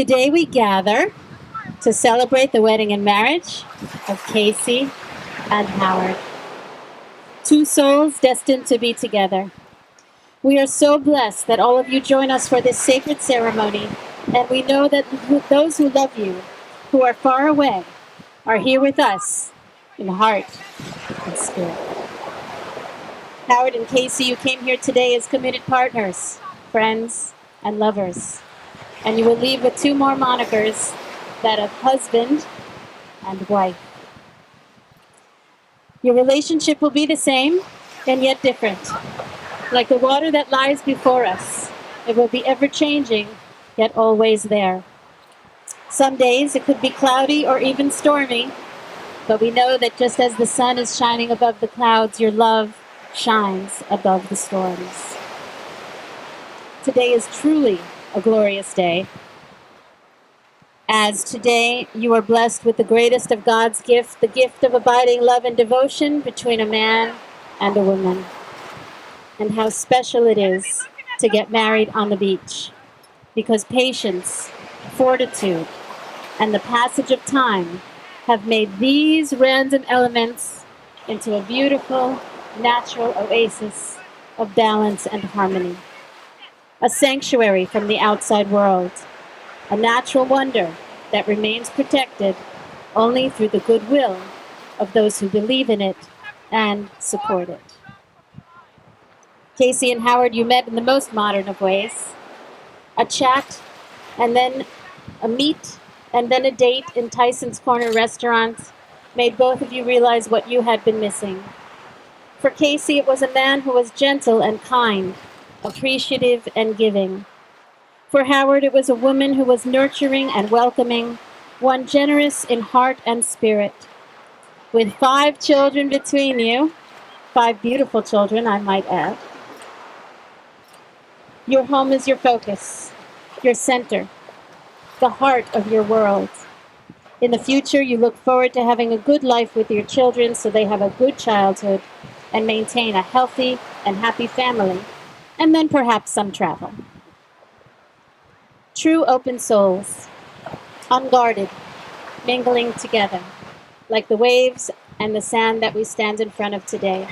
Today we gather to celebrate the wedding and marriage of Casey and Howard, two souls destined to be together. We are so blessed that all of you join us for this sacred ceremony, and we know that those who love you, who are far away, are here with us in heart and spirit. Howard and Casey, you came here today as committed partners, friends, and lovers. And you will leave with two more monikers, that of husband and wife. Your relationship will be the same and yet different. Like the water that lies before us, it will be ever-changing, yet always there. Some days it could be cloudy or even stormy, but we know that just as the sun is shining above the clouds, your love shines above the storms. Today is truly a glorious day, as today you are blessed with the greatest of God's gift, the gift of abiding love and devotion between a man and a woman. And how special it is to get married on the beach, because patience, fortitude, and the passage of time have made these random elements into a beautiful, natural oasis of balance and harmony. A sanctuary from the outside world, a natural wonder that remains protected only through the goodwill of those who believe in it and support it. Casey and Howard, you met in the most modern of ways. A chat, and then a meet, and then a date in Tyson's Corner restaurant made both of you realize what you had been missing. For Casey, it was a man who was gentle and kind, appreciative and giving. For Howard, it was a woman who was nurturing and welcoming, one generous in heart and spirit. With 5 children between you, 5 beautiful children, I might add. Your home is your focus, your center, the heart of your world. In the future, you look forward to having a good life with your children so they have a good childhood and maintain a healthy and happy family, and then perhaps some travel. True open souls, unguarded, mingling together, like the waves and the sand that we stand in front of today.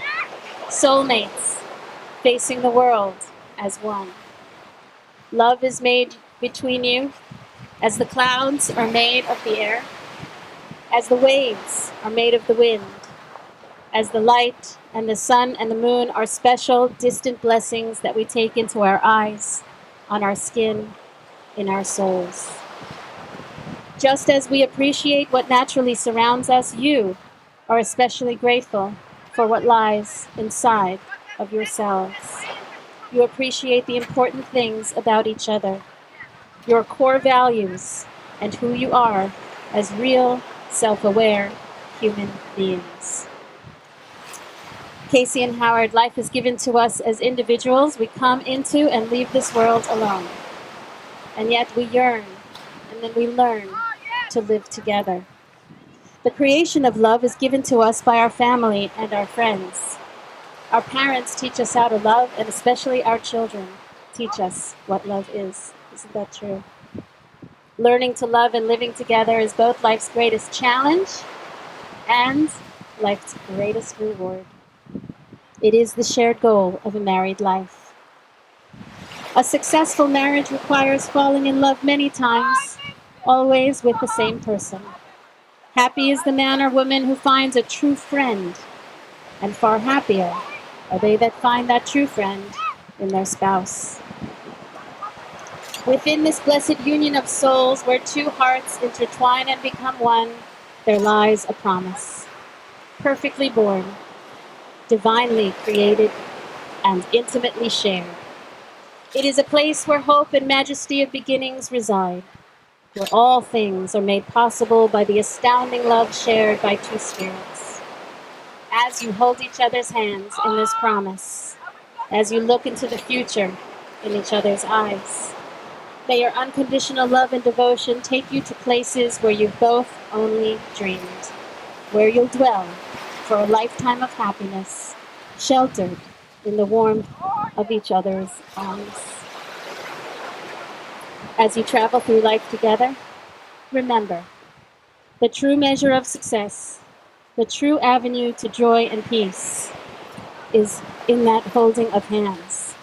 Soulmates, facing the world as one. Love is made between you as the clouds are made of the air, as the waves are made of the wind, as the light and the sun and the moon are special, distant blessings that we take into our eyes, on our skin, in our souls. Just as we appreciate what naturally surrounds us, you are especially grateful for what lies inside of yourselves. You appreciate the important things about each other, your core values, and who you are as real, self-aware human beings. Casey and Howard, life is given to us as individuals. We come into and leave this world alone. And yet we yearn, and then we learn to live together. The creation of love is given to us by our family and our friends. Our parents teach us how to love, and especially our children teach us what love is. Isn't that true? Learning to love and living together is both life's greatest challenge and life's greatest reward. It is the shared goal of a married life. A successful marriage requires falling in love many times, always with the same person. Happy is the man or woman who finds a true friend, and far happier are they that find that true friend in their spouse. Within this blessed union of souls, where two hearts intertwine and become one, there lies a promise. Perfectly born, divinely created, and intimately shared. It is a place where hope and majesty of beginnings reside, where all things are made possible by the astounding love shared by two spirits. As you hold each other's hands in this promise, as you look into the future in each other's eyes, may your unconditional love and devotion take you to places where you both only dreamed, where you'll dwell for a lifetime of happiness, sheltered in the warmth of each other's arms. As you travel through life together, remember, the true measure of success, the true avenue to joy and peace, is in that holding of hands.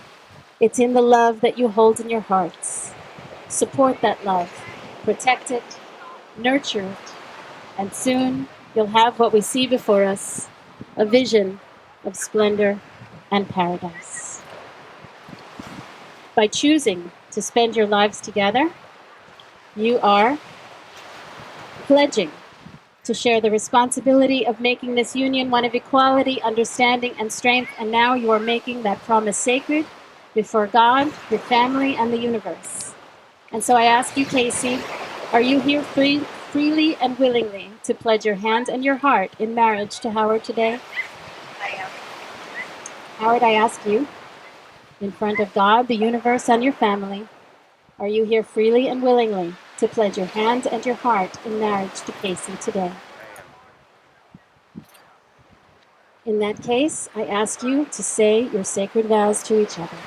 It's in the love that you hold in your hearts. Support that love, protect it, nurture it, and soon you'll have what we see before us, a vision of splendor and paradise. By choosing to spend your lives together, you are pledging to share the responsibility of making this union one of equality, understanding, and strength, and now you are making that promise sacred before God, your family, and the universe. And so I ask you, Casey, are you here freely and willingly to pledge your hand and your heart in marriage to Howard today? I am. Howard, I ask you, in front of God, the universe, and your family, are you here freely and willingly to pledge your hand and your heart in marriage to Casey today? In that case, I ask you to say your sacred vows to each other.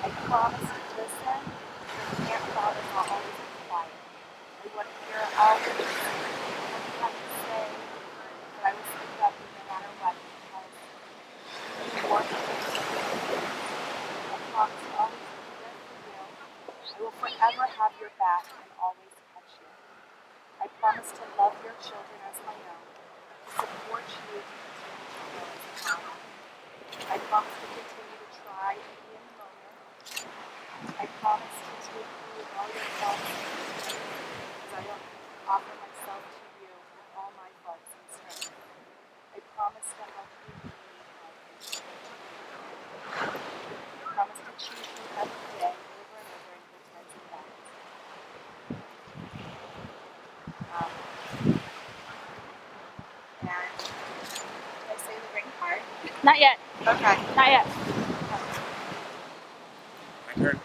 I promise to listen, but I can't promise I'll always be quiet. I want to hear all the things you have to say, but I will speak up no matter what, because you want me to. I promise to always be there for you. I will forever have your back and always catch you. I promise to love your children as my own, to support you to continue to grow as a child. I promise to continue to try and be in the moment. I promise to take you with all your faults and strengths, as I offer myself to you with all my faults and strengths. I promise to help you when you need help. I promise to choose you every day, over and over, in good times and bad. And did I say the ring part? Not yet. Okay. Not yet. My turn.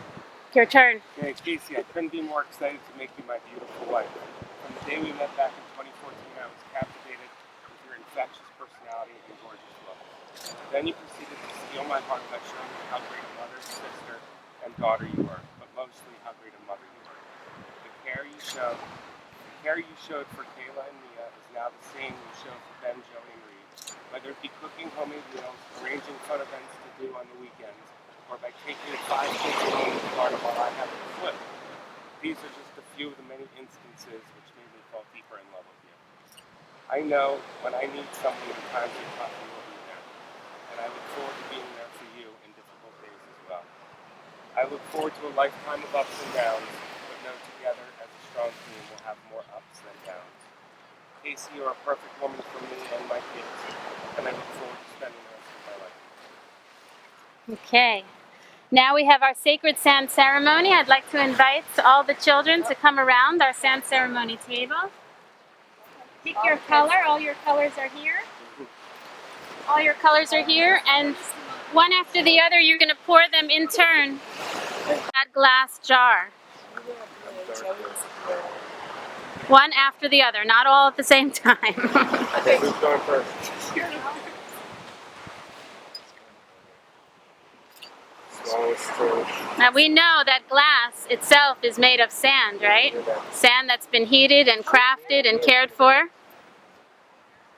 Your turn. Okay, Casey, I couldn't be more excited to make you my beautiful wife. From the day we met back in 2014, I was captivated with your infectious personality and gorgeous looks. Then you proceeded to steal my heart by showing me how great a mother, sister, and daughter you were, but mostly how great a mother you were. The care you showed for Kayla and Mia is now the same you show for Ben, Joey, and Reed. Whether it be cooking homemade meals, arranging fun events to do on the weekends, or by taking 5 kids alone to the garden while I have to flip. These are just a few of the many instances which made me fall deeper in love with you. I know when I need someone in times of tough, you will be there, and I look forward to being there for you in difficult days as well. I look forward to a lifetime of ups and downs, but know together as a strong team we'll have more ups than downs. Casey, you're a perfect woman for me and my kids, and I look forward to spending the rest of my life. Okay. Now we have our sacred sand ceremony. I'd like to invite all the children to come around our sand ceremony table. Pick your color. All your colors are here. All your colors are here, and one after the other, you're going to pour them in turn in that glass jar. One after the other, not all at the same time. Who's going first? Now we know that glass itself is made of sand, right? Sand that's been heated and crafted and cared for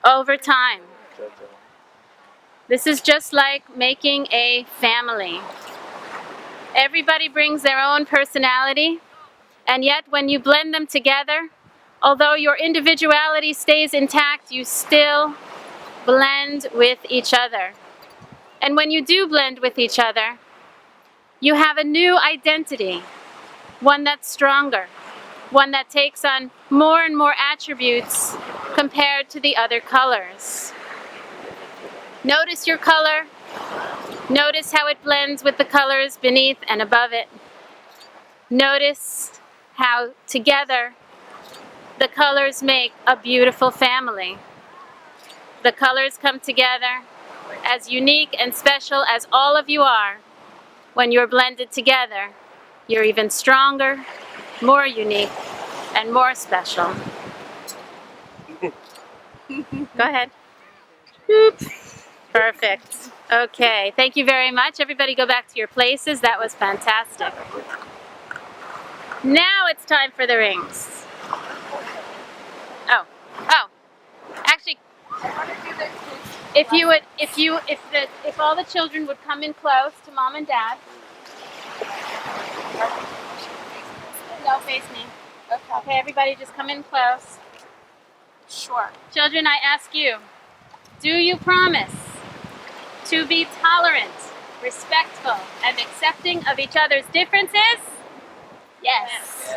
over time. This is just like making a family. Everybody brings their own personality, and yet when you blend them together, although your individuality stays intact, you still blend with each other. And when you do blend with each other, you have a new identity, one that's stronger, one that takes on more and more attributes compared to the other colors. Notice your color. Notice how it blends with the colors beneath and above it. Notice how together the colors make a beautiful family. The colors come together as unique and special as all of you are When you're blended together, you're even stronger, more unique, and more special. Go ahead. Boop. Perfect. Okay, thank you very much. Everybody go back to your places. That was fantastic. Now it's time for the rings. Oh, actually, I want to do the if all the children would come in close to mom and dad. No, face me. Okay, everybody just come in close. Sure. Children, I ask you, do you promise to be tolerant, respectful, and accepting of each other's differences? Yes.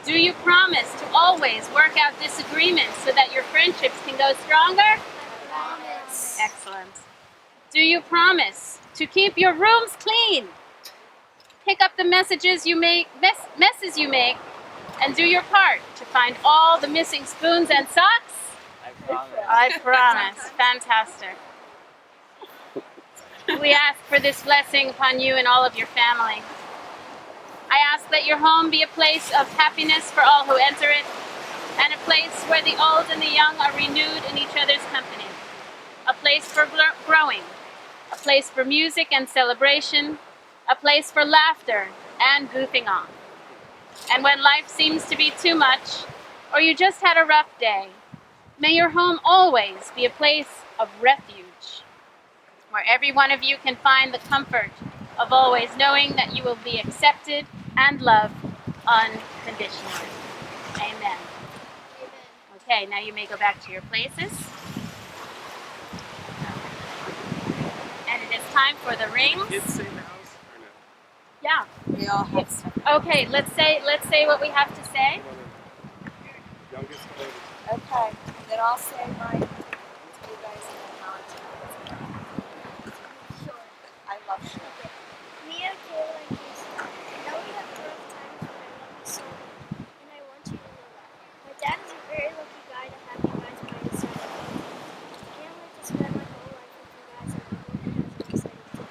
Do you promise to always work out disagreements so that your friendships can go stronger? Promise. Excellent. Do you promise to keep your rooms clean? Pick up the messes you make, and do your part to find all the missing spoons and socks? I promise. Fantastic. We ask for this blessing upon you and all of your family. I ask that your home be a place of happiness for all who enter it, and a place where the old and the young are renewed in each other's company. A place for growing, a place for music and celebration, a place for laughter and goofing off. And when life seems to be too much, or you just had a rough day, may your home always be a place of refuge, where every one of you can find the comfort of always knowing that you will be accepted and loved unconditionally. Amen. Okay, now you may go back to your places. And it is time for the rings. Kids say the house or no? Yeah. We all have stuff. Okay, let's say what we have to say. Youngest to oldest. Okay. And then I'll say mine to you guys and then I'll tell you. Sure. I love sugar. Mia, Kayla, and Casey. I know we have rough times, but I love you so much, and I want you to know that. My dad is a very lucky guy to have you guys by his side. I can't wait to spend my whole life with you guys, and I hope you guys are excited too.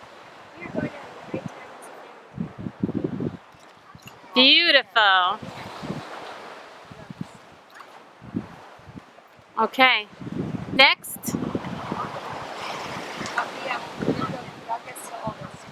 We are going to have a great time as a family. Beautiful. Okay. Next. Yeah, we're going to go youngest to oldest.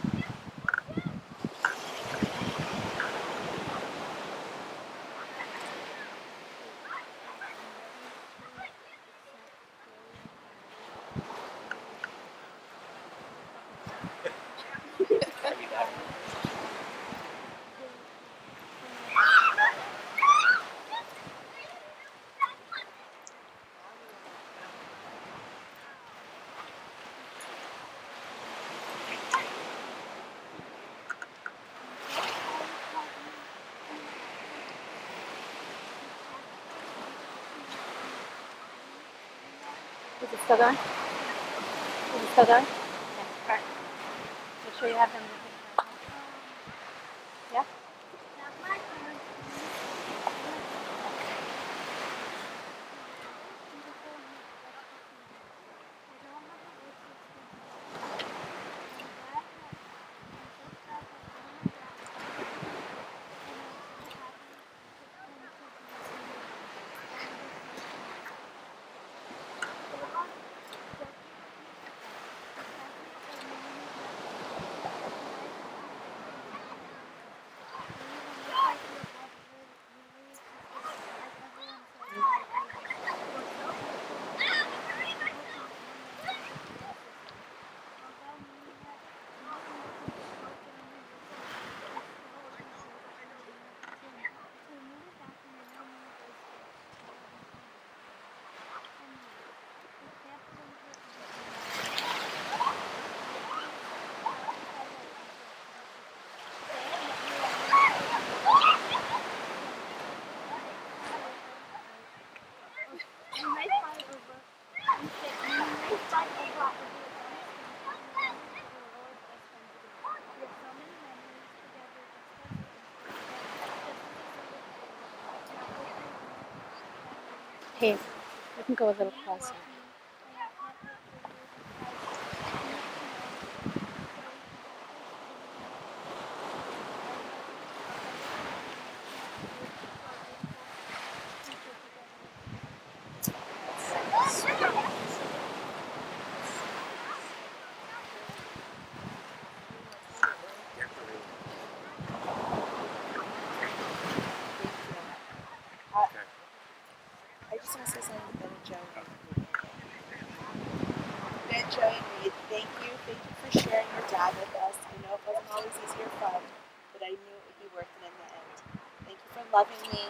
Is it still going? Is it still going? Okay. All right. Make sure you have them. Yeah? Hey, you can go a little closer. Joey and Reed, thank you. Thank you for sharing your dad with us. I know it wasn't always easy or fun, but I knew it would be worth it in the end. Thank you for loving me.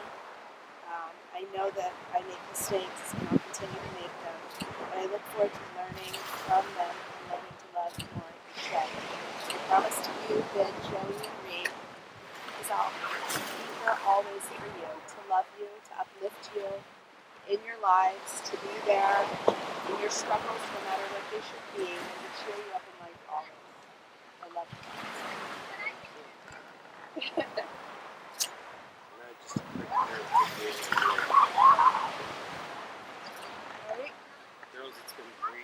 I know that I make mistakes and I'll continue to make them, but I look forward to learning from them and learning to love more each day. I promise to you, Ben, Joey, and Reed, is I'll be here always for you, to love you, to uplift you in your lives, to be there in your struggles, no matter what they should be, and to cheer you up in life always. I love you. Girls, it's been 3+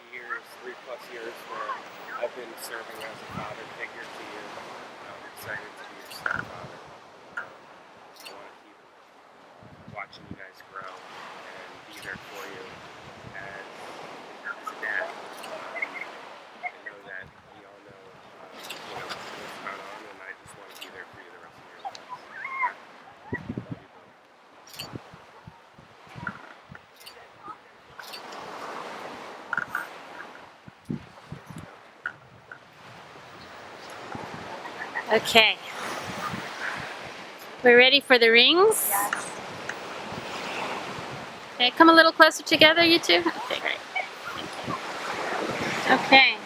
years where I've been serving as a father figure to you. I'm excited to be your stepfather. I want to keep watching you guys grow and be there for you as a dad. I know that we all know, what's going on, and I just want to be there for you the rest of your lives. Love you both. Okay. We're ready for the rings? Yes. Okay, come a little closer together, you two. Okay, great. Okay.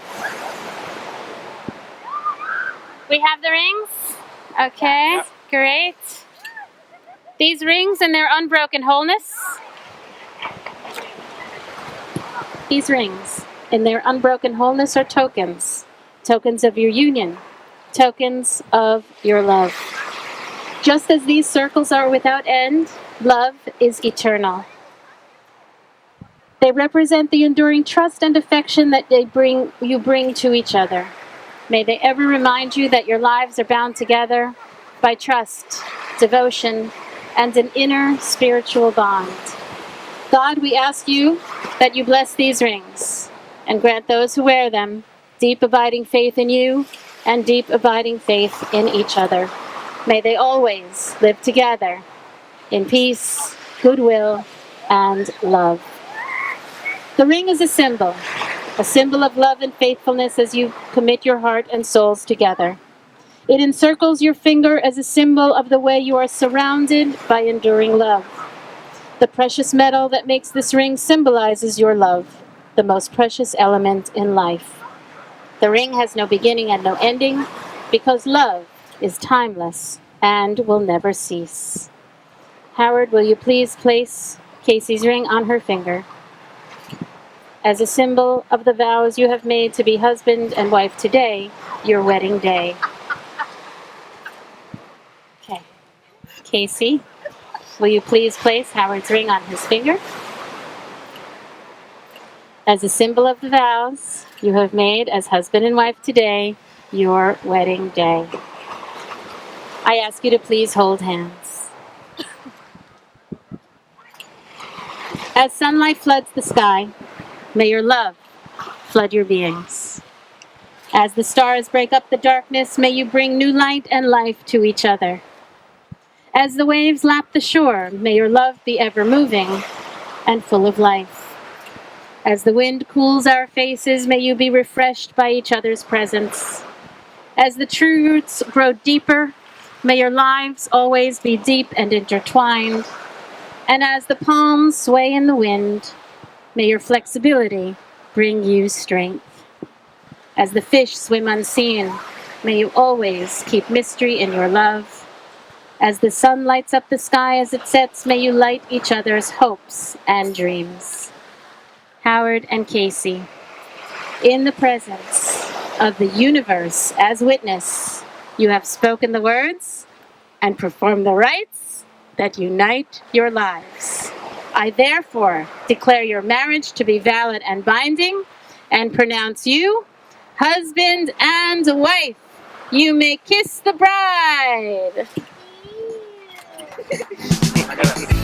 We have the rings? Okay, Yep. great. These rings and their unbroken wholeness. These rings and their unbroken wholeness are tokens. Tokens of your union. Tokens of your love. Just as these circles are without end, love is eternal. They represent the enduring trust and affection that you bring to each other. May they ever remind you that your lives are bound together by trust, devotion, and an inner spiritual bond. God, we ask you that you bless these rings and grant those who wear them deep abiding faith in you and deep abiding faith in each other. May they always live together in peace, goodwill, and love. The ring is a symbol of love and faithfulness as you commit your heart and souls together. It encircles your finger as a symbol of the way you are surrounded by enduring love. The precious metal that makes this ring symbolizes your love, the most precious element in life. The ring has no beginning and no ending because love is timeless and will never cease. Howard, will you please place Casey's ring on her finger as a symbol of the vows you have made to be husband and wife today, your wedding day. Okay. Casey, will you please place Howard's ring on his finger as a symbol of the vows you have made as husband and wife today, your wedding day. I ask you to please hold hands. As sunlight floods the sky, may your love flood your beings. As the stars break up the darkness, may you bring new light and life to each other. As the waves lap the shore, may your love be ever moving and full of life. As the wind cools our faces, may you be refreshed by each other's presence. As the true roots grow deeper, may your lives always be deep and intertwined. And as the palms sway in the wind, may your flexibility bring you strength. As the fish swim unseen, may you always keep mystery in your love. As the sun lights up the sky as it sets, may you light each other's hopes and dreams. Howard and Casey, in the presence of the universe as witness, you have spoken the words and performed the rites that unite your lives. I therefore declare your marriage to be valid and binding and pronounce you husband and wife. You may kiss the bride. I gotta